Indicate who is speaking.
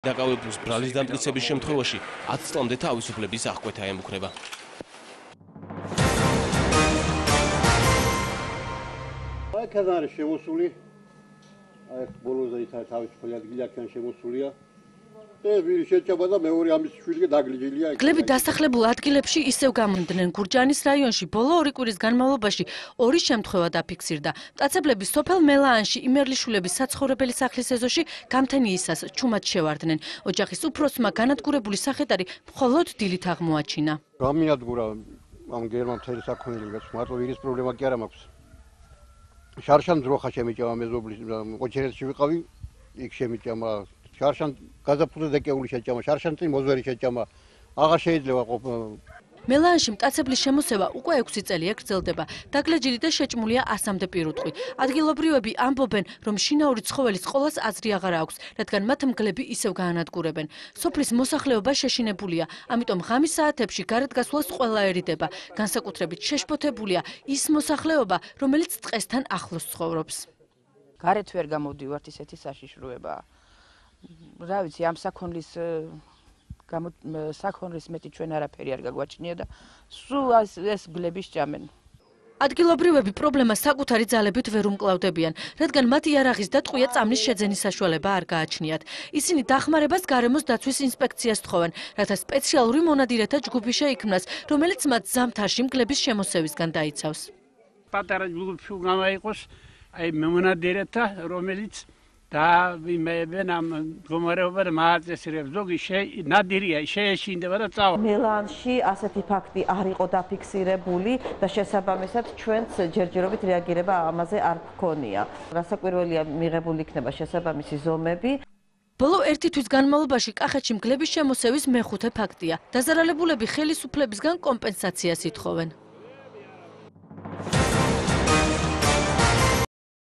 Speaker 1: დაკავებულს ბრალის დამტკიცების შემთხვევაში 10 წლამდე თავისუფლების აღკვეთა ემუქრება.
Speaker 2: აქ არის შემოსული, აი ბოლოზე ის თავისუფალი ადგილი აქ შემოსულია. ვირი შეჭამა და მეორე ამის შვილი დაგლიჯილია.
Speaker 3: კლები დასახლებულ ადგილებში ისევ გამონდნენ. გურჯაანის რაიონში ბოლო 2 კვირის განმავლობაში 2 შემთხვევა დაფიქსირდა. მტაცებლები სოფელ მელაანში იმერლიშვილების საცხოვრებელი სახლის ეზოში გამთენიისას ჩუმად შევარდნენ. ოჯახის უფროსმა განადგურებული სახედარი მხოლოდ დილით აღმოაჩინა.
Speaker 2: გამინადგურა ამ გერმა მთელი საქონელი, მარტო ვირის პრობლემა კი არა მაქვს. შარშან ძროხა შემიჭამა მეზობლის, ოჩერეთში ვიყავი, იქ შემიჭამა. შარშან გაზაფხულზე დეკეული შეჭამა, შარშან წინ მოზვერი შეჭამა. აღარ შეიძლება ყოფნა.
Speaker 3: მელაანში მტაცებლის შემოსევა უკვე 6 წელია გრძელდება. დაგლეჯილი და შეჭმულია 100-მდე პირუტყვი. ადგილობრივები ამბობენ, რომ შინაური ცხოველის ყოლას აზრი აღარ აქვს, რადგან მათ მგლები ისევ გაანადგურებენ. სოფლის მოსახლეობა შეშინებულია, ამიტომ ღამის საათებში გარეთ გასვლას ყველაერიდება. განსაკუთრებით შეშფოთებულია ის მოსახლეობა, რომელიც ტყესთან ახლოს ცხოვრობს.
Speaker 4: გარეთ ვერ გამოვდივართ, ისეთი საშიშროებაა. რა ვიცი, ამ საქონლის მეტი ჩვენ არაფერი არ გაგვაჩნია და სულ ეს გლები სჭამენ.
Speaker 3: ადგილობრივები პრობლემას საკუთარი ძალებით ვერ უმკლავდებიან, რადგან მათ იარაღის და ტყვია წამლის შეძენის საშუალება არ გააჩნიათ. ისინი დახმარებას გარემოს დაცვის ინსპექციას თხოვენ, რათა სპეციალური მონადირეთა ჯგუფი შეიქმნას, რომელიც მათ ზამთარში მგლების შემოსევისგან დაიცავს.
Speaker 5: პატარა ჯგუფი უნდა იყოს, აი მონადირეთა, რომელიც და ვიმეებენ ამ მდგომარეობა და მააწესრიებს. ზოგი ნადირია, შეეშინდება და წავა.
Speaker 6: მელაანში ასეთი ფაქტი არ იყო დაფიქსირებული და შესაბამისად ჩვენც ჯერჯერობით რეაგირება ამაზე არ გქონია. რასაკვირველია, მიღებული იქნება შესაბამისი ზომები.
Speaker 3: ბოლო 1 თვის განმავლობაში კახეთში მგლების შემოსევის მეხუთე ფაქტია. დაზარალებულები ხელისუფლებისგან კომპენსაციას ითხოვენ.